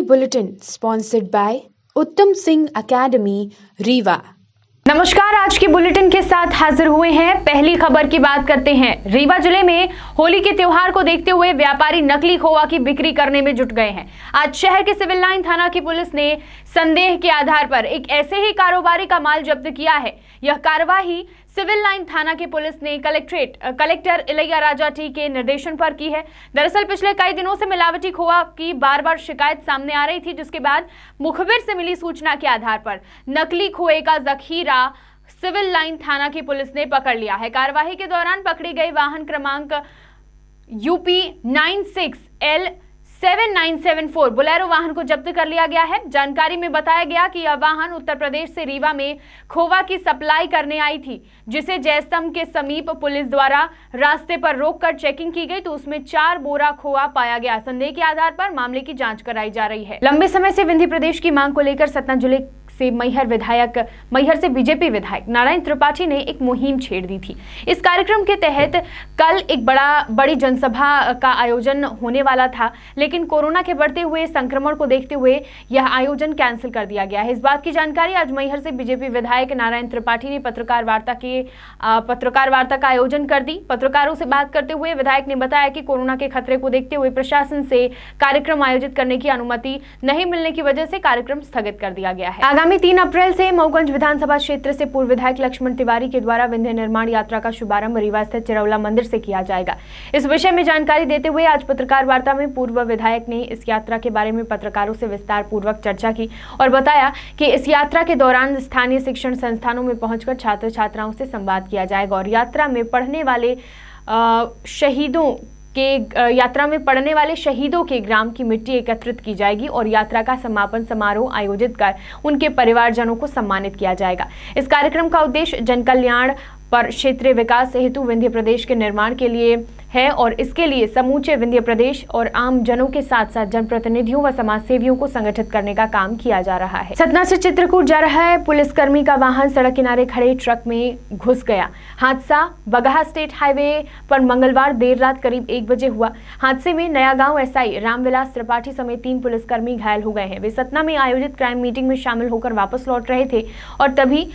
Bulletin sponsored by उत्तम Singh academy Rewa. नमस्कार, आज के बुलेटिन के साथ हाजिर हुए हैं। पहली खबर की बात करते हैं। रीवा जिले में होली के त्योहार को देखते हुए व्यापारी नकली खोआ की बिक्री करने में जुट गए हैं। आज शहर के सिविल लाइन थाना की पुलिस ने संदेह के आधार पर एक ऐसे ही कारोबारी का माल जब्त किया है। यह कार्यवाही सिविल लाइन थाना की पुलिस ने कलेक्टर इलैया राजा टी के निर्देशन पर की है। दरअसल पिछले कई दिनों से मिलावटी खोआ की बार बार शिकायत सामने आ रही थी, जिसके बाद मुखबिर से मिली सूचना के आधार पर नकली खोए का जखीरा सिविल लाइन थाना की पुलिस ने पकड़ लिया है। कार्यवाही के दौरान पकड़ी गई वाहन क्रमांक UP 96L7974 बोलेरो वाहन को जब्त कर लिया गया है। जानकारी में बताया गया कि यह वाहन उत्तर प्रदेश से रीवा में खोवा की सप्लाई करने आई थी, जिसे जयस्तंभ के समीप पुलिस द्वारा रास्ते पर रोककर चेकिंग की गई तो उसमें 4 बोरा खोआ पाया गया। संदेह के आधार पर मामले की जांच कराई जा रही है। लंबे समय से विंध्य प्रदेश की मांग को लेकर सतना जिले से मैहर से बीजेपी विधायक नारायण त्रिपाठी ने एक मुहिम छेड़ दी थी। इस कार्यक्रम के तहत कल एक बड़ी जनसभा का आयोजन होने वाला था, लेकिन कोरोना के बढ़ते हुए संक्रमण को देखते हुए यह आयोजन कैंसिल कर दिया गया है। इस बात की जानकारी आज मैहर से बीजेपी विधायक नारायण त्रिपाठी ने पत्रकार वार्ता का आयोजन कर दी। पत्रकारों से बात करते हुए विधायक ने बताया कि कोरोना के खतरे को देखते हुए प्रशासन से कार्यक्रम आयोजित करने की अनुमति नहीं मिलने की वजह से कार्यक्रम स्थगित कर दिया गया है। आगामी 3 अप्रैल से मऊगंज विधानसभा क्षेत्र से पूर्व विधायक लक्ष्मण तिवारी के द्वारा विंध्य निर्माण यात्रा का शुभारंभ रीवा स्थित चिरौला मंदिर से किया जाएगा। इस विषय में जानकारी देते हुए आज पत्रकार वार्ता में पूर्व विधायक ने इस यात्रा के बारे में पत्रकारों से विस्तार पूर्वक चर्चा की और बताया कि इस यात्रा के दौरान स्थानीय शिक्षण संस्थानों में पहुंचकर छात्र छात्राओं से संवाद किया जाएगा और यात्रा में पढ़ने वाले शहीदों के ग्राम की मिट्टी एकत्रित की जाएगी और यात्रा का समापन समारोह आयोजित कर उनके परिवारजनों को सम्मानित किया जाएगा। इस कार्यक्रम का उद्देश्य जनकल्याण पर क्षेत्रीय विकास हेतु विंध्य प्रदेश के निर्माण के लिए है और इसके लिए समूचे विंध्य प्रदेश और आम जनों के साथ साथ जनप्रतिनिधियों व समाज सेवियों को संगठित करने का काम किया जा रहा है। सतना से चित्रकूट जा रहा है पुलिसकर्मी का वाहन सड़क किनारे खड़े ट्रक में घुस गया। हादसा बगहा स्टेट हाईवे पर मंगलवार देर रात करीब 1 बजे हुआ। हादसे में नया गांव SI रामविलास त्रिपाठी समेत 3 पुलिसकर्मी घायल हो गए हैं। वे सतना में आयोजित क्राइम मीटिंग में शामिल होकर वापस लौट रहे थे और तभी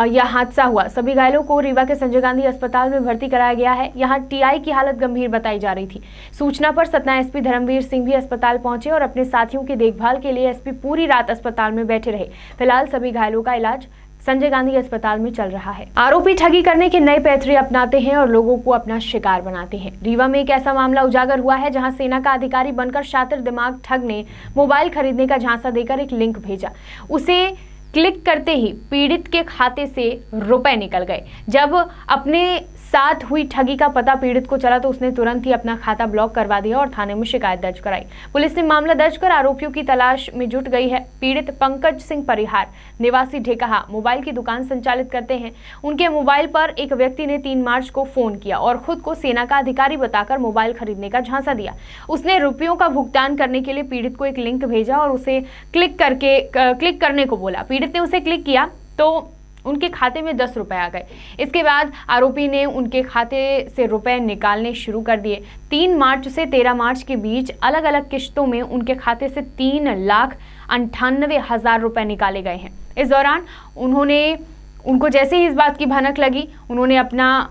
यह हादसा हुआ। सभी घायलों को रीवा के संजय गांधी अस्पताल में भर्ती कराया गया है। यहाँ TI की हालत गंभीर बताई जा रही थी। सूचना पर सतना SP धर्मवीर सिंह भी अस्पताल पहुंचे और अपने साथियों की देखभाल के लिए SP पूरी रात अस्पताल में बैठे रहे। फिलहाल सभी घायलों का इलाज संजय गांधी अस्पताल में चल रहा है। आरोपी ठगी करने के नए पैतरे अपनाते हैं और लोगों को अपना शिकार बनाते हैं। रीवा में एक ऐसा मामला उजागर हुआ है जहां सेना का अधिकारी बनकर शातिर दिमाग ठग ने मोबाइल खरीदने का झांसा देकर एक लिंक भेजा। उसे क्लिक करते ही पीड़ित के खाते से रुपए निकल गए। जब अपने साथ हुई ठगी का पता पीड़ित को चला तो उसने तुरंत ही अपना खाता ब्लॉक करवा दिया और थाने में शिकायत दर्ज कराई। पुलिस ने मामला दर्ज कर आरोपियों की तलाश में जुट गई है। पीड़ित पंकज सिंह परिहार निवासी ढेकहा मोबाइल की दुकान संचालित करते हैं। उनके मोबाइल पर एक व्यक्ति ने 3 मार्च को फोन किया और खुद को सेना का अधिकारी बताकर मोबाइल खरीदने का झांसा दिया। उसने रुपयों का भुगतान करने के लिए पीड़ित को एक लिंक भेजा और उसे क्लिक करने को बोला। पीड़ित ने उसे क्लिक किया तो उनके खाते में 10 रुपए आ गए। इसके बाद आरोपी ने उनके खाते से रुपए निकालने शुरू कर दिए। 3 मार्च से 13 मार्च के बीच अलग अलग किश्तों में उनके खाते से 3,98,000 रुपए निकाले गए हैं। इस दौरान उनको जैसे ही इस बात की भनक लगी, उन्होंने अपना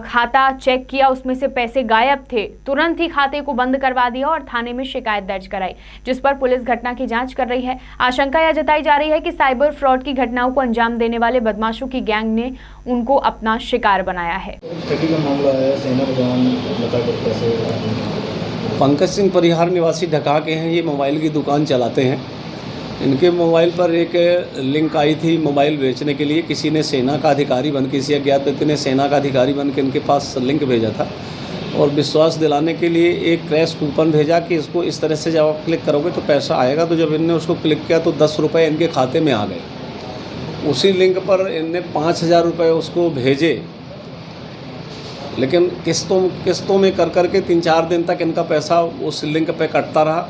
खाता चेक किया, उसमें से पैसे गायब थे। तुरंत ही खाते को बंद करवा दिया और थाने में शिकायत दर्ज कराई, जिस पर पुलिस घटना की जांच कर रही है। आशंका यह जताई जा रही है कि साइबर फ्रॉड की घटनाओं को अंजाम देने वाले बदमाशों की गैंग ने उनको अपना शिकार बनाया है। पंकज सिंह परिहार निवासी ढका के हैं। ये मोबाइल की दुकान चलाते हैं। इनके मोबाइल पर एक लिंक आई थी मोबाइल बेचने के लिए। किसी ने सेना का अधिकारी बन के, किसी अज्ञात व्यक्ति ने सेना का अधिकारी बन के इनके पास लिंक भेजा था और विश्वास दिलाने के लिए एक क्रैश कूपन भेजा कि इसको इस तरह से जब आप क्लिक करोगे तो पैसा आएगा। तो जब इनने उसको क्लिक किया तो 10 रुपये इनके खाते में आ गए। उसी लिंक पर इनने 5,000 रुपये उसको भेजे, लेकिन किस्तों में कर के 3-4 दिन तक इनका पैसा उस लिंक पे कटता रहा।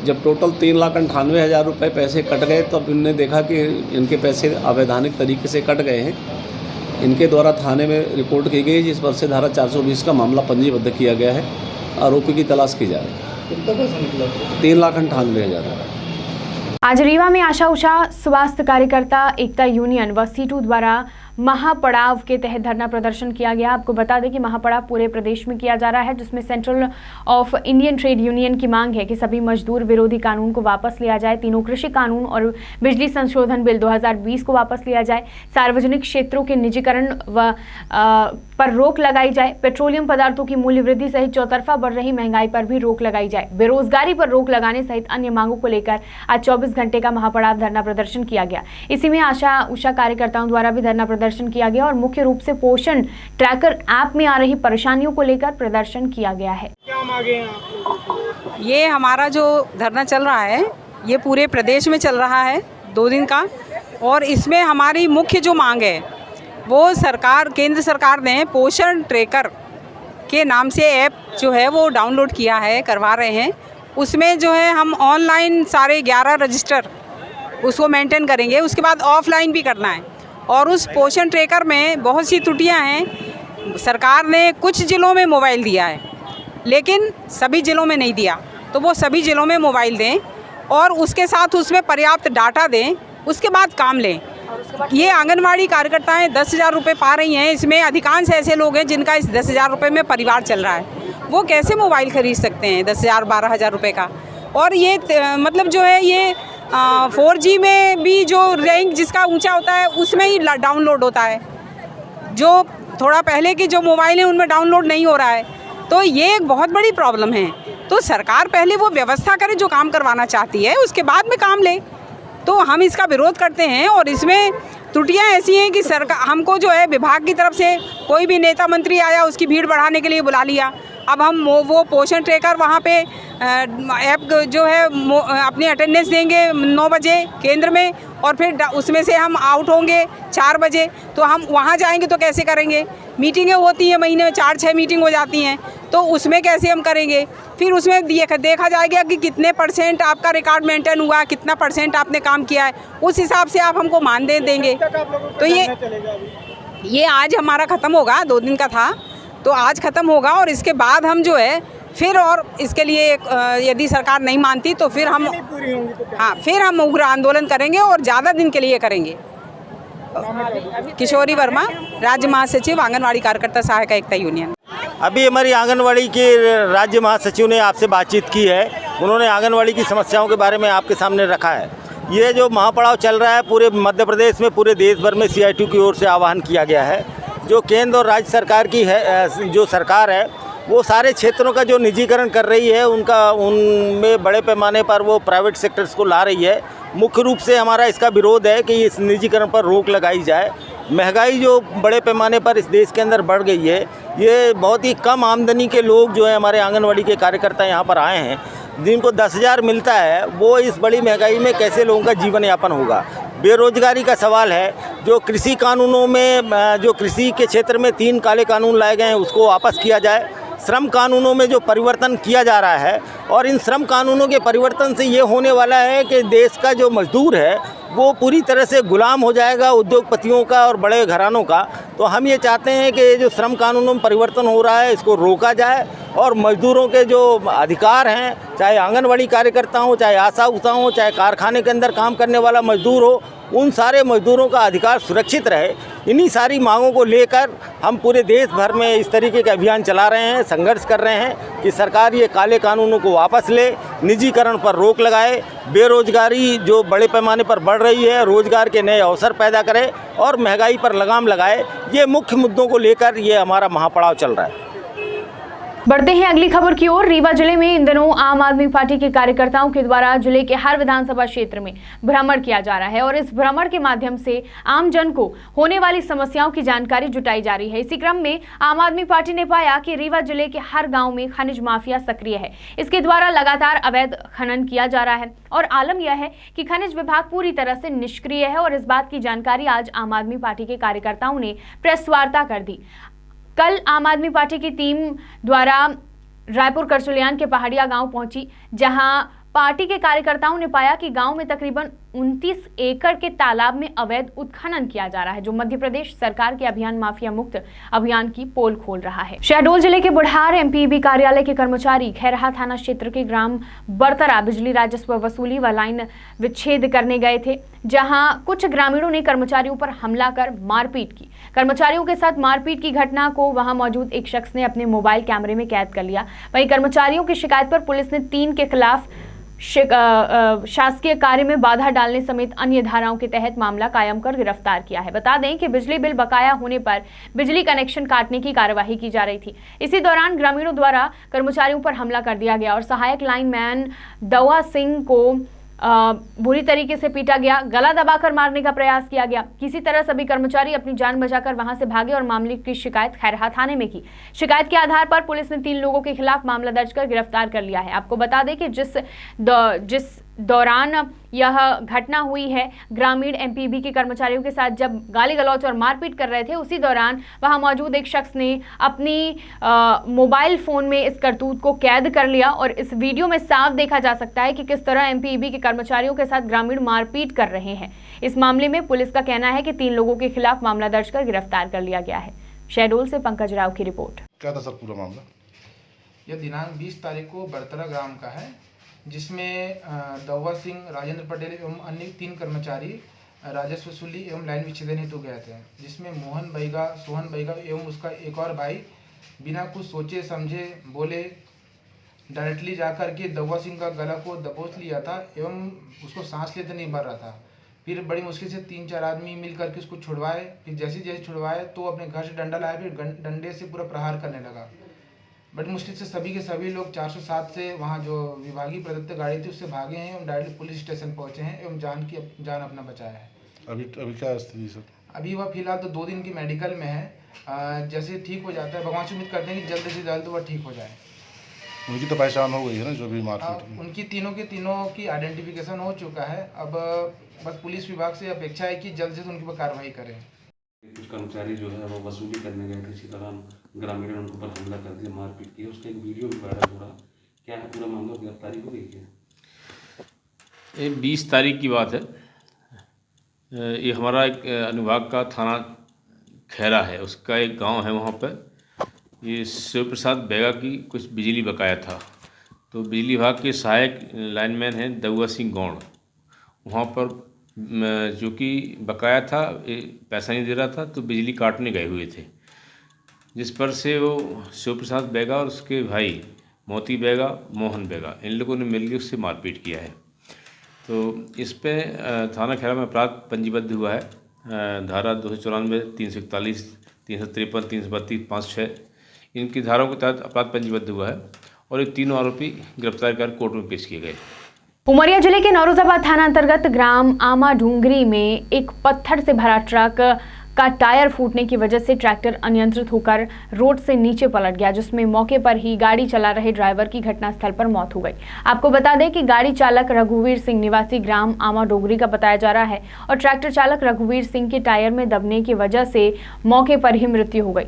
जब टोटल 3,98,000 रुपये पैसे कट गए तब इनने देखा कि इनके पैसे अवैधानिक तरीके से कट गए हैं। इनके द्वारा थाने में रिपोर्ट की गई, जिस पर से धारा 420 का मामला पंजीबद्ध किया गया है। आरोपी की तलाश की जा रही है। 3,98,000। आज रीवा में आशा उषा स्वास्थ्य कार्यकर्ता एकता यूनियन व सीटू द्वारा महापड़ाव के तहत धरना प्रदर्शन किया गया। आपको बता दें कि महापड़ाव पूरे प्रदेश में किया जा रहा है, जिसमें central of Indian trade union की मांग है कि सभी मजदूर विरोधी कानून को वापस लिया जाए, तीनों कृषि कानून और बिजली संशोधन बिल 2020 को वापस लिया जाए, सार्वजनिक क्षेत्रों के निजीकरण व पर रोक लगाई जाए, पेट्रोलियम पदार्थों की मूल्य वृद्धि सहित चौतरफा बढ़ रही महंगाई पर भी रोक लगाई जाए, बेरोजगारी पर रोक लगाने सहित अन्य मांगों को लेकर आज 24 घंटे का महापड़ाव धरना प्रदर्शन किया गया। इसी में आशा उषा कार्यकर्ताओं द्वारा भी धरना प्रदर्शन किया गया और मुख्य रूप से पोषण ट्रैकर ऐप में आ रही परेशानियों को लेकर प्रदर्शन किया गया है। क्या मांगे हैं आप? ये हमारा जो धरना चल रहा है ये पूरे प्रदेश में चल रहा है 2 दिन का, और इसमें हमारी मुख्य जो मांग है वो केंद्र सरकार ने पोषण ट्रैकर के नाम से ऐप जो है वो डाउनलोड किया है, करवा रहे हैं। उसमें जो है हम ऑनलाइन सारे 11 रजिस्टर उसको मेंटेन करेंगे, उसके बाद ऑफलाइन भी करना है। और उस पोषण ट्रैकर में बहुत सी त्रुटियां हैं। सरकार ने कुछ ज़िलों में मोबाइल दिया है लेकिन सभी ज़िलों में नहीं दिया, तो वो सभी ज़िलों में मोबाइल दें और उसके साथ उसमें पर्याप्त डाटा दें, उसके बाद काम लें। ये आंगनवाड़ी कार्यकर्ताएं 10,000 रुपये पा रही हैं, इसमें अधिकांश ऐसे लोग हैं जिनका इस 10,000 रुपये में परिवार चल रहा है। वो कैसे मोबाइल खरीद सकते हैं 10,000 12,000 रुपये का? और ये मतलब जो है ये 4G में भी जो रैंक जिसका ऊंचा होता है उसमें ही डाउनलोड होता है, जो थोड़ा पहले की जो मोबाइल है उनमें डाउनलोड नहीं हो रहा है। तो ये एक बहुत बड़ी प्रॉब्लम है। तो सरकार पहले वो व्यवस्था करे जो काम करवाना चाहती है, उसके बाद में काम ले। तो हम इसका विरोध करते हैं और इसमें त्रुटियां ऐसी हैं कि सरकार हमको जो है विभाग की तरफ से कोई भी नेता मंत्री आया उसकी भीड़ बढ़ाने के लिए बुला लिया। अब हम वो पोषण ट्रैकर वहाँ पे ऐप जो है अपनी अटेंडेंस देंगे 9 बजे केंद्र में और फिर उसमें से हम आउट होंगे 4 बजे, तो हम वहाँ जाएंगे तो कैसे करेंगे? मीटिंगें होती हैं महीने में 4-6 मीटिंग हो जाती हैं, तो उसमें कैसे हम करेंगे? फिर उसमें देखा जाएगा कि कितने % आपका रिकॉर्ड मेंटेन हुआ, कितना % आपने काम किया है, उस हिसाब से आप हमको मानदेय देंगे। तो ये आज हमारा ख़त्म होगा, 2 दिन का था तो आज ख़त्म होगा और इसके बाद हम जो है फिर और इसके लिए यदि सरकार नहीं मानती तो फिर हम फिर हम उग्र आंदोलन करेंगे और ज़्यादा दिन के लिए करेंगे। किशोरी वर्मा, राज्य महासचिव आंगनवाड़ी कार्यकर्ता सहायक एकता यूनियन। अभी हमारी आंगनवाड़ी के राज्य महासचिव ने आपसे बातचीत की है, उन्होंने आंगनवाड़ी की समस्याओं के बारे में आपके सामने रखा है। ये जो महापड़ाव चल रहा है पूरे मध्य प्रदेश में, पूरे देश भर में CITU की ओर से आह्वान किया गया है। जो केंद्र और राज्य सरकार की है, जो सरकार है वो सारे क्षेत्रों का जो निजीकरण कर रही है उनमें बड़े पैमाने पर वो प्राइवेट सेक्टर्स को ला रही है। मुख्य रूप से हमारा इसका विरोध है कि इस निजीकरण पर रोक लगाई जाए। महंगाई जो बड़े पैमाने पर इस देश के अंदर बढ़ गई है, ये बहुत ही कम आमदनी के लोग जो है हमारे आंगनवाड़ी के कार्यकर्ता यहाँ पर आए हैं, जिनको 10,000 मिलता है, वो इस बड़ी महंगाई में कैसे लोगों का जीवन यापन होगा? बेरोजगारी का सवाल है। जो कृषि कानूनों में जो कृषि के क्षेत्र में 3 काले कानून लाए गए हैं उसको वापस किया जाए। श्रम कानूनों में जो परिवर्तन किया जा रहा है और इन श्रम कानूनों के परिवर्तन से ये होने वाला है कि देश का जो मजदूर है वो पूरी तरह से गुलाम हो जाएगा उद्योगपतियों का और बड़े घरानों का। तो हम ये चाहते हैं कि ये जो श्रम कानूनों में परिवर्तन हो रहा है इसको रोका जाए और मजदूरों के जो अधिकार हैं, चाहे आंगनवाड़ी कार्यकर्ता हो, चाहे आशा उषा हो, चाहे कारखाने के अंदर काम करने वाला मजदूर हो, उन सारे मजदूरों का अधिकार सुरक्षित रहे। इन्हीं सारी मांगों को लेकर हम पूरे देश भर में इस तरीके के अभियान चला रहे हैं, संघर्ष कर रहे हैं कि सरकार ये काले कानूनों को वापस ले, निजीकरण पर रोक लगाए, बेरोजगारी जो बड़े पैमाने पर बढ़ रही है रोजगार के नए अवसर पैदा करे और महंगाई पर लगाम लगाए। ये मुख्य मुद्दों को लेकर ये हमारा महापड़ाव चल रहा है। बढ़ते हैं अगली खबर की ओर। रीवा जिले में इन दिनों आम आदमी पार्टी के कार्यकर्ताओं के द्वारा जिले के हर विधानसभा क्षेत्र में भ्रमण किया जा रहा है और इस भ्रमण के माध्यम से आम जन को होने वाली समस्याओं की जानकारी जुटाई जा रही है। इसी क्रम में आम आदमी पार्टी ने पाया कि रीवा जिले के हर गांव में खनिज माफिया सक्रिय है। इसके द्वारा लगातार अवैध खनन किया जा रहा है और आलम यह है कि खनिज विभाग पूरी तरह से निष्क्रिय है और इस बात की जानकारी आज आम आदमी पार्टी के कार्यकर्ताओं ने प्रेस वार्ता कर दी। कल आम आदमी पार्टी की टीम द्वारा रायपुर करचुलियान के पहाड़िया गांव पहुंची, जहां पार्टी के कार्यकर्ताओं ने पाया कि गांव में तकरीबन 29 एकड़ के तालाब में अवैध उत्खनन किया जा रहा है, जो मध्य प्रदेश सरकार के अभियान माफिया मुक्त अभियान की पोल खोल रहा है। शहडोल जिले के बुढ़ार एमपीबी कार्यालय के कर्मचारी खैरहा थाना क्षेत्र के ग्राम बरतरा बिजली राजस्व वसूली व लाइन विच्छेद करने गए थे, जहां कुछ ग्रामीणों ने कर्मचारियों पर हमला कर मारपीट की। कर्मचारियों के साथ मारपीट की घटना को वहां मौजूद एक शख्स ने अपने मोबाइल कैमरे में कैद कर लिया। वहीं कर्मचारियों की शिकायत पर पुलिस ने 3 के खिलाफ शासकीय कार्य में बाधा डालने समेत अन्य धाराओं के तहत मामला कायम कर गिरफ्तार किया है। बता दें कि बिजली बिल बकाया होने पर बिजली कनेक्शन काटने की कार्यवाही की जा रही थी। इसी दौरान ग्रामीणों द्वारा कर्मचारियों पर हमला कर दिया गया और सहायक लाइनमैन दवा सिंह को बुरी तरीके से पीटा गया, गला दबाकर मारने का प्रयास किया गया। किसी तरह सभी कर्मचारी अपनी जान बचाकर वहां से भागे और मामले की शिकायत खैरहा थाने में की। शिकायत के आधार पर पुलिस ने 3 लोगों के खिलाफ मामला दर्ज कर गिरफ्तार कर लिया है। आपको बता दें कि जिस दौरान यह घटना हुई है, ग्रामीण एमपीबी के कर्मचारियों के साथ जब गाली गलौज और मारपीट कर रहे थे, उसी दौरान वहां मौजूद एक शख्स ने अपनी मोबाइल फोन में इस करतूत को कैद कर लिया और इस वीडियो में साफ देखा जा सकता है कि किस तरह एमपीबी के कर्मचारियों के साथ ग्रामीण मारपीट कर रहे हैं। इस मामले में पुलिस का कहना है कि 3 लोगों के खिलाफ मामला दर्ज कर गिरफ्तार कर लिया गया है। शहडोल से पंकज राव की रिपोर्ट। क्या था सर पूरा मामला? यह दिनांक 20 तारीख को बरतरा ग्राम का है, जिसमें दवा सिंह, राजेंद्र पटेल एवं अन्य 3 कर्मचारी राजस्व वसूली एवं लाइन विच्छेदन हेतु गए थे, जिसमें मोहन बैगा, सोहन बैगा एवं उसका एक और भाई बिना कुछ सोचे समझे बोले डायरेक्टली जाकर के दवा सिंह का गला को दबोच लिया था एवं उसको सांस लेते नहीं भर रहा था। फिर बड़ी मुश्किल से 3-4 आदमी मिल करके उसको छुड़वाए। फिर जैसे छुड़वाए तो अपने घर से डंडा लाया, फिर डंडे से पूरा प्रहार करने लगा। बड़ी मुश्किल से सभी के सभी लोग 407 से वहाँ जो विभागीय प्रदत्त गाड़ी थी उससे भागे हैं और डायरेक्टली पुलिस स्टेशन पहुँचे हैं एवं जान अपना बचाया है। अभी क्या स्थिति सर? अभी वह फिलहाल तो 2 दिन की मेडिकल में है। जैसे ठीक हो जाता है, भगवान से उम्मीद करते हैं कि जल्द से जल्द वह ठीक हो जाए। उनकी तो पहचान हो गई है ना, जो भी मारपीट उनकी तीनों की आइडेंटिफिकेशन हो चुका है। अब बस पुलिस विभाग से अपेक्षा है कि जल्द से जल्द उनके पर कार्रवाई करें। कुछ कर्मचारी जो है वो वसूली करने गए थे, इसी दौरान ग्रामीणों ने उनके ऊपर हमला कर दिया, मारपीट की। उसका एक वीडियो भी वायरल हो रहा, क्या है पूरा मामला? गिरफ्तारी हो गई है? ये 20 तारीख की बात है। ये हमारा एक अनुभाग का थाना खैरा है, उसका एक गांव है, वहाँ पर ये शिव प्रसाद बैगा की कुछ बिजली बकाया था। तो बिजली विभाग के सहायक लाइनमैन हैं दवा सिंह गौड़, वहाँ पर जो कि बकाया था, पैसा नहीं दे रहा था, तो बिजली काटने गए हुए थे, जिस पर से वो शिव प्रसाद बैगा और उसके भाई मोती बैगा, मोहन बैगा, इन लोगों ने मिलकर उससे मारपीट किया है। तो इस पे थाना खैरा में अपराध पंजीबद्ध हुआ है। धारा 294, 341, 353, 332, 56 इनकी धाराओं के तहत अपराध पंजीबद्ध हुआ है और ये 3 आरोपी गिरफ्तार कर कोर्ट में पेश किए गए। उमरिया जिले के नौरोजाबाद थाना अंतर्गत ग्राम आमा ढूंगरी में एक पत्थर से भरा ट्रक का टायर फूटने की वजह से ट्रैक्टर अनियंत्रित होकर रोड से नीचे पलट गया, जिसमें मौके पर ही गाड़ी चला रहे ड्राइवर की घटनास्थल पर मौत हो गई। आपको बता दें कि गाड़ी चालक रघुवीर सिंह निवासी ग्राम आमा डोगरी का बताया जा रहा है और ट्रैक्टर चालक रघुवीर सिंह के टायर में दबने की वजह से मौके पर ही मृत्यु हो गई।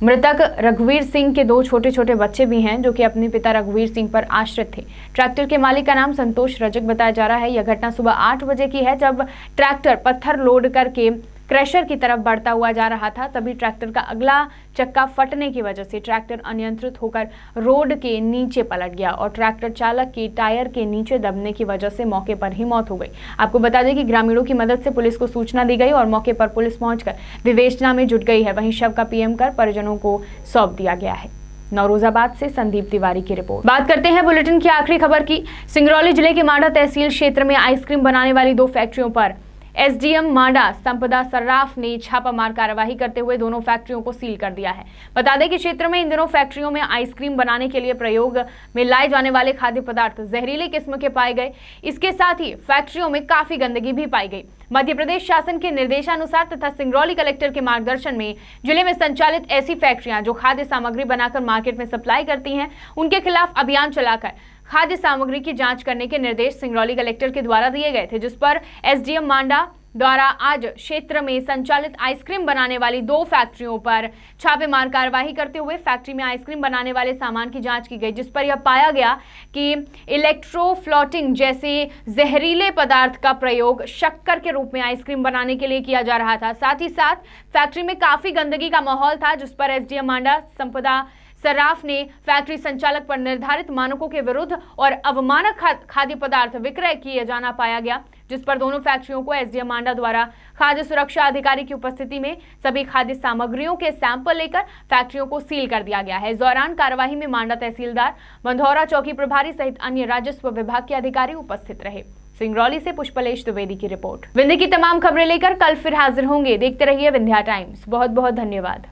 मृतक रघुवीर सिंह के 2 छोटे छोटे बच्चे भी हैं, जो कि अपने पिता रघुवीर सिंह पर आश्रित थे। ट्रैक्टर के मालिक का नाम संतोष रजक बताया जा रहा है। यह घटना सुबह 8 बजे की है, जब ट्रैक्टर पत्थर लोड करके क्रशर की तरफ बढ़ता हुआ जा रहा था। तभी ट्रैक्टर का अगला चक्का फटने की वजह से ट्रैक्टर अनियंत्रित होकर रोड के नीचे पलट गया और ट्रैक्टर चालक की टायर के नीचे दबने की वजह से मौके पर ही मौत हो गई। आपको बता दें कि ग्रामीणों की मदद से पुलिस को सूचना दी गई और मौके पर पुलिस पहुंचकर विवेचना में जुट गई है। वहीं शव का पीएम कर परिजनों को सौंप दिया गया है। नौरोजाबाद से संदीप तिवारी की रिपोर्ट। बात करते हैं बुलेटिन की आखिरी खबर की। सिंगरौली जिले के मांडा तहसील क्षेत्र में आइसक्रीम बनाने वाली 2 फैक्ट्रियों पर एसडीएम मांडा संपदा सर्राफ ने छापामार कार्यवाही करते हुए दोनों फैक्ट्रियों को सील कर दिया है। बता दें कि क्षेत्र में इन दिनों फैक्ट्रियों में आइसक्रीम बनाने के लिए प्रयोग में लाए जाने वाले खाद्य पदार्थ जहरीली किस्म के पाए गए। इसके साथ ही फैक्ट्रियों में काफी गंदगी भी पाई गई। मध्य प्रदेश शासन के निर्देशानुसार तथा सिंगरौली कलेक्टर के मार्गदर्शन में जिले में संचालित ऐसी फैक्ट्रियां जो खाद्य सामग्री बनाकर मार्केट में सप्लाई करती हैं, उनके खिलाफ अभियान चलाकर खाद्य सामग्री की जांच करने के निर्देश सिंगरौली कलेक्टर के द्वारा दिए गए थे, जिस पर एसडीएम मांडा द्वारा आज क्षेत्र में संचालित आइसक्रीम बनाने वाली 2 फैक्ट्रियों पर छापेमार कार्रवाई करते हुए फैक्ट्री में आइसक्रीम बनाने वाले सामान की जांच की गई, जिस पर यह पाया गया कि इलेक्ट्रोफ्लोटिंग जैसे जहरीले पदार्थ का प्रयोग शक्कर के रूप में आइसक्रीम बनाने के लिए किया जा रहा था। साथ ही साथ फैक्ट्री में काफी गंदगी का माहौल था, जिस पर एसडीएम मांडा संपदा सराफ ने फैक्ट्री संचालक पर निर्धारित मानकों के विरुद्ध और अवमानक खाद्य पदार्थ विक्रय किए जाना पाया गया, जिस पर दोनों फैक्ट्रियों को एसडीएम मांडा द्वारा खाद्य सुरक्षा अधिकारी की उपस्थिति में सभी खाद्य सामग्रियों के सैंपल लेकर फैक्ट्रियों को सील कर दिया गया है। इस दौरान कार्यवाही में मांडा तहसीलदार, मंधौरा चौकी प्रभारी सहित अन्य राजस्व विभाग के अधिकारी उपस्थित रहे। सिंगरौली से पुष्पलेश द्विवेदी की रिपोर्ट। विंध्य की तमाम खबरें लेकर कल फिर हाजिर होंगे। देखते रहिए विंध्या टाइम्स। बहुत बहुत धन्यवाद।